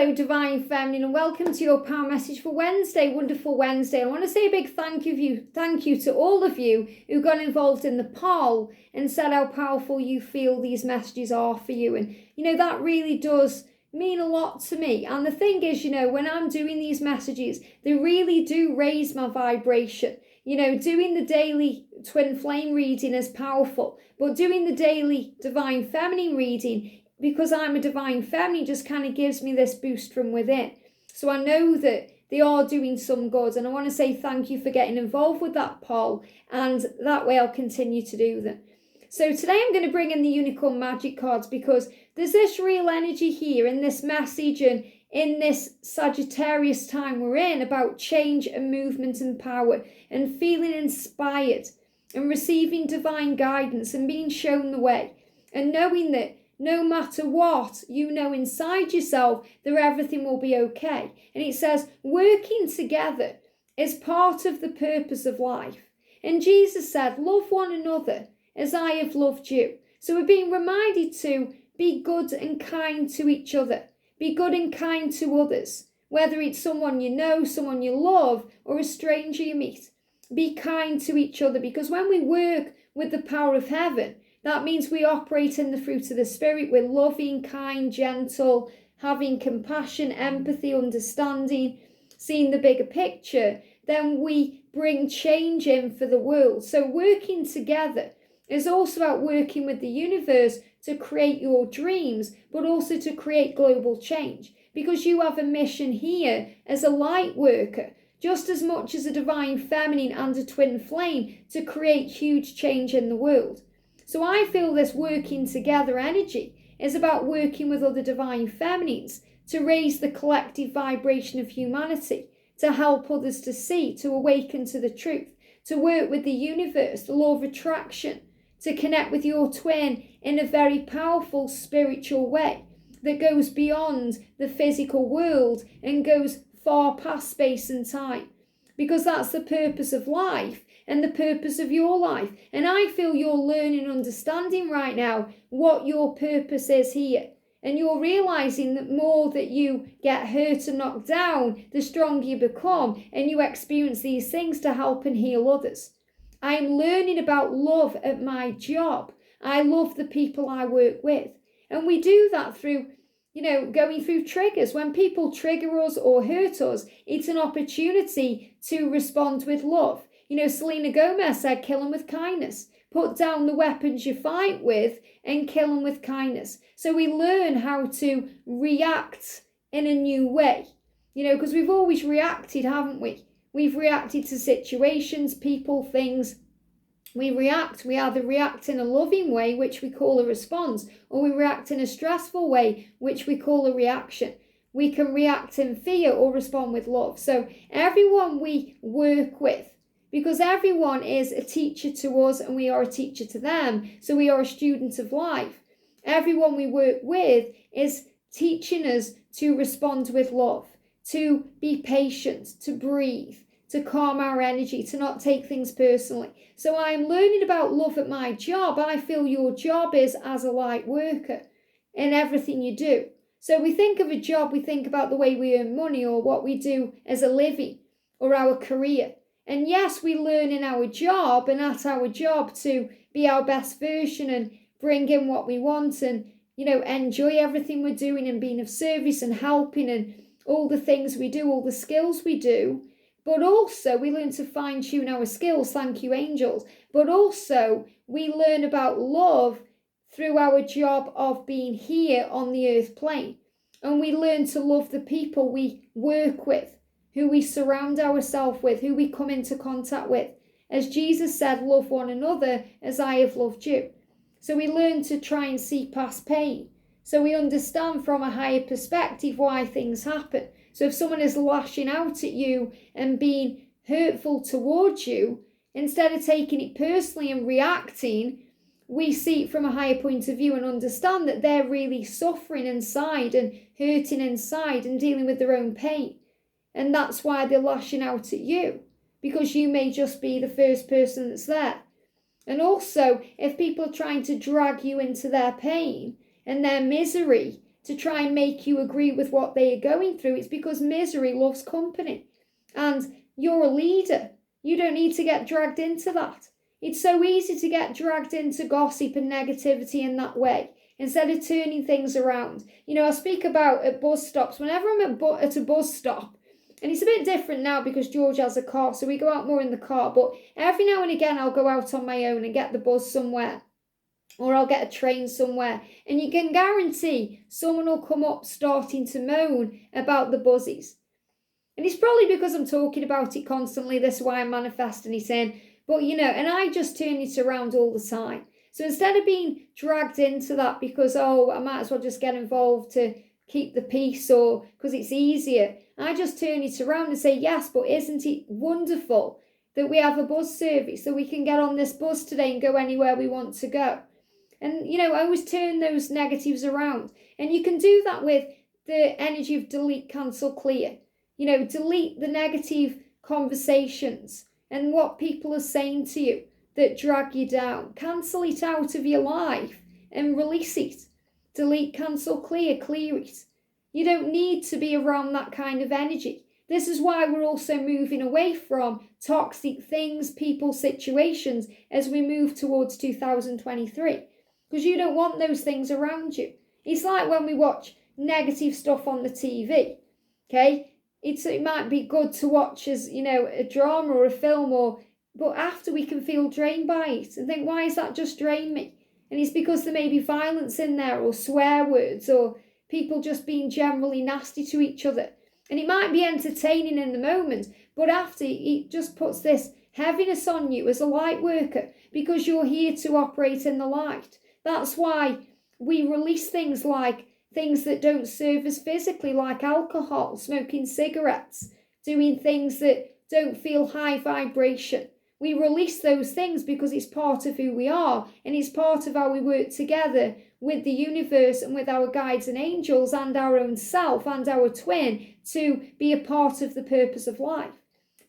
Hello, Divine Feminine, and welcome to your power message for Wednesday, Wonderful Wednesday. I want to say a big thank you to all of you who got involved in the poll and said how powerful you feel these messages are for you. And, that really does mean a lot to me. And the thing is, when I'm doing these messages, they really do raise my vibration. Doing the daily twin flame reading is powerful, but doing the daily Divine Feminine reading, because I'm a Divine Feminine, just kind of gives me this boost from within. So I know that they are doing some good, and I want to say thank you for getting involved with that poll, and that way I'll continue to do them. So today I'm going to bring in the Unicorn Magic cards, because there's this real energy here in this message and in this Sagittarius time we're in about change and movement and power and feeling inspired and receiving divine guidance and being shown the way and knowing that no matter what, inside yourself that everything will be okay. And it says working together is part of the purpose of life. And Jesus said, love one another as I have loved you. So we're being reminded to be good and kind to each other. Be good and kind to others, whether it's someone you know, someone you love, or a stranger you meet. Be kind to each other, because when we work with the power of heaven, that means we operate in the fruit of the Spirit. We're loving, kind, gentle, having compassion, empathy, understanding, seeing the bigger picture. Then we bring change in for the world. So working together is also about working with the universe to create your dreams, but also to create global change. Because you have a mission here as a light worker, just as much as a Divine Feminine and a twin flame, to create huge change in the world. So I feel this working together energy is about working with other Divine Feminines to raise the collective vibration of humanity, to help others to see, to awaken to the truth, to work with the universe, the law of attraction, to connect with your twin in a very powerful spiritual way that goes beyond the physical world and goes far past space and time. Because that's the purpose of life and the purpose of your life. And I feel you're learning and understanding right now what your purpose is here. And you're realizing that more that you get hurt and knocked down, the stronger you become, and you experience these things to help and heal others. I'm learning about love at my job. I love the people I work with. And we do that through, going through triggers. When people trigger us or hurt us, it's an opportunity to respond with love. Selena Gomez said, kill them with kindness. Put down the weapons you fight with and kill them with kindness. So we learn how to react in a new way, because we've always reacted, haven't we? We've reacted to situations, people, things. We either react in a loving way, which we call a response, or we react in a stressful way, which we call a reaction. We can react in fear or respond with love. So everyone we work with, because everyone is a teacher to us and we are a teacher to them, so we are a student of life. Everyone we work with is teaching us to respond with love, to be patient, to breathe, to calm our energy, to not take things personally. So I'm learning about love at my job. I feel your job is as a light worker in everything you do. So we think of a job, we think about the way we earn money or what we do as a living or our career. And yes, we learn in our job and at our job to be our best version and bring in what we want and, enjoy everything we're doing and being of service and helping and all the things we do, all the skills we do. But also we learn to fine tune our skills, thank you angels. But also we learn about love through our job of being here on the earth plane. And we learn to love the people we work with, who we surround ourselves with, who we come into contact with. As Jesus said, love one another as I have loved you. So we learn to try and see past pain. So we understand from a higher perspective why things happen. So if someone is lashing out at you and being hurtful towards you, instead of taking it personally and reacting, we see it from a higher point of view and understand that they're really suffering inside and hurting inside and dealing with their own pain. And that's why they're lashing out at you, because you may just be the first person that's there. And also, if people are trying to drag you into their pain and their misery to try and make you agree with what they are going through. It's because misery loves company. And you're a leader. You don't need to get dragged into that. It's so easy to get dragged into gossip and negativity in that way, instead of turning things around. You know, I speak about at bus stops. Whenever I'm at a bus stop, and it's a bit different now because George has a car, so we go out more in the car, but every now and again I'll go out on my own and get the bus somewhere, or I'll get a train somewhere, and you can guarantee someone will come up starting to moan about the buses. And it's probably because I'm talking about it constantly, that's why I'm manifesting it in. But, you know, and I just turn it around all the time. So instead of being dragged into that because, I might as well just get involved to keep the peace or because it's easier, I just turn it around and say, yes, but isn't it wonderful that we have a bus service, so we can get on this bus today and go anywhere we want to go? And, you know, I always turn those negatives around. And you can do that with the energy of delete, cancel, clear. You know, delete the negative conversations and what people are saying to you that drag you down. Cancel it out of your life and release it. Delete, cancel, clear it. You don't need to be around that kind of energy. This is why we're also moving away from toxic things, people, situations as we move towards 2023. Because you don't want those things around you. It's like when we watch negative stuff on the TV, okay? It might be good to watch as, you know, a drama or a film, but after we can feel drained by it and think, why is that just drained me? And it's because there may be violence in there, or swear words, or people just being generally nasty to each other. And it might be entertaining in the moment, but after it just puts this heaviness on you as a light worker, because you're here to operate in the light. That's why we release things like things that don't serve us physically, like alcohol, smoking cigarettes, doing things that don't feel high vibration. We release those things because it's part of who we are, and it's part of how we work together with the universe and with our guides and angels and our own self and our twin to be a part of the purpose of life,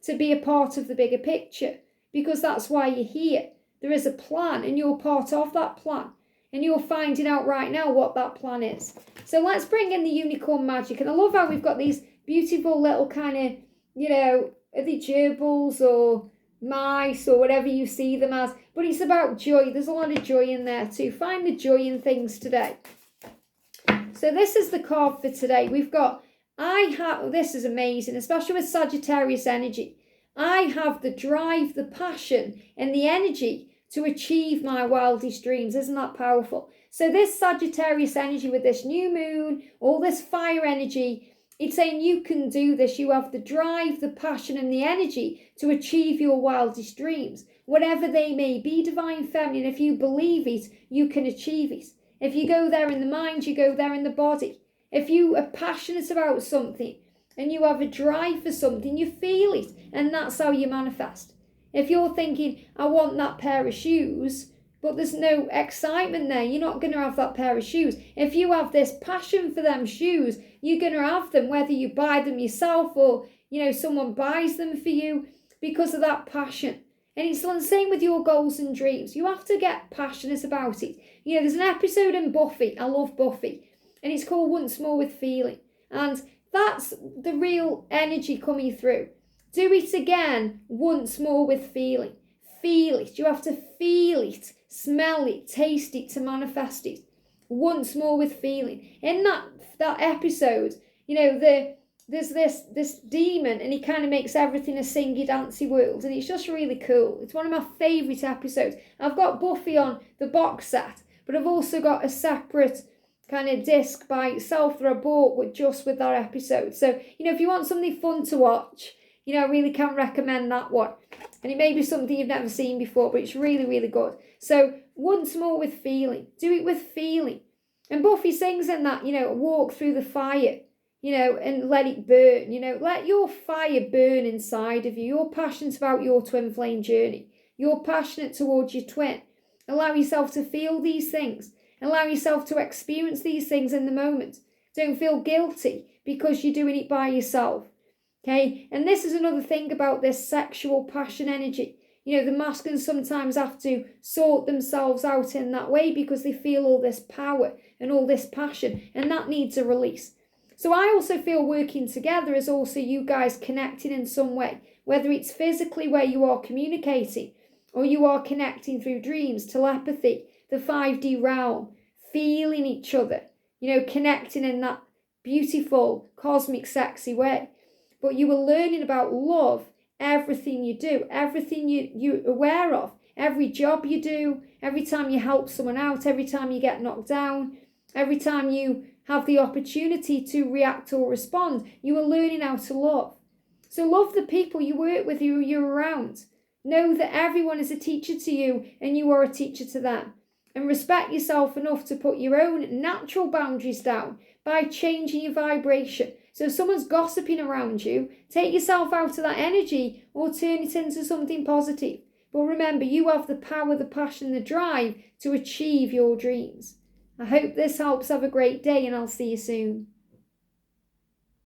to be a part of the bigger picture, because that's why you're here. There is a plan, and you're part of that plan. And you're finding out right now what that plan is. So let's bring in the unicorn magic. And I love how we've got these beautiful little kind of, you know, are they gerbils or mice or whatever you see them as. But it's about joy. There's a lot of joy in there too. Find the joy in things today. So this is the card for today. We've got, this is amazing, especially with Sagittarius energy. I have the drive, the passion and the energy to achieve my wildest dreams. Isn't that powerful? So this Sagittarius energy with this new moon, all this fire energy, it's saying you can do this. You have the drive, the passion and the energy to achieve your wildest dreams. Whatever they may be, Divine Feminine, if you believe it, you can achieve it. If you go there in the mind, you go there in the body. If you are passionate about something and you have a drive for something, you feel it, and that's how you manifest. If you're thinking, I want that pair of shoes, but there's no excitement there, you're not going to have that pair of shoes. If you have this passion for them shoes, you're going to have them, whether you buy them yourself or, you know, someone buys them for you, because of that passion. And it's the same with your goals and dreams. You have to get passionate about it. You know, there's an episode in Buffy, I love Buffy, and it's called Once More with Feeling. And that's the real energy coming through. Do it again once more with feeling. Feel it. You have to feel it, smell it, taste it to manifest it. Once more with feeling. In that episode, you know, there's this demon, and he kind of makes everything a singy dancy world, and it's just really cool. It's one of my favourite episodes. I've got Buffy on the box set, but I've also got a separate kind of disc by itself that I bought with that episode. So, you know, if you want something fun to watch, you know, I really can recommend that one. And it may be something you've never seen before, but it's really, really good. So, once more with feeling. Do it with feeling. And Buffy sings in that, you know, walk through the fire, you know, and let it burn. You know, let your fire burn inside of you. You're passionate about your twin flame journey. You're passionate towards your twin. Allow yourself to feel these things. Allow yourself to experience these things in the moment. Don't feel guilty because you're doing it by yourself. Okay, and this is another thing about this sexual passion energy. The masculines sometimes have to sort themselves out in that way because they feel all this power and all this passion, and that needs a release. So I also feel working together is also you guys connecting in some way, whether it's physically where you are communicating or you are connecting through dreams, telepathy, the 5D realm, feeling each other, connecting in that beautiful, cosmic, sexy way. But you are learning about love, everything you do, everything you're aware of, every job you do, every time you help someone out, every time you get knocked down, every time you have the opportunity to react or respond, you are learning how to love. So love the people you work with, who you're around. Know that everyone is a teacher to you and you are a teacher to them. And respect yourself enough to put your own natural boundaries down by changing your vibration. So if someone's gossiping around you, take yourself out of that energy or turn it into something positive. But remember, you have the power, the passion, the drive to achieve your dreams. I hope this helps. Have a great day and I'll see you soon.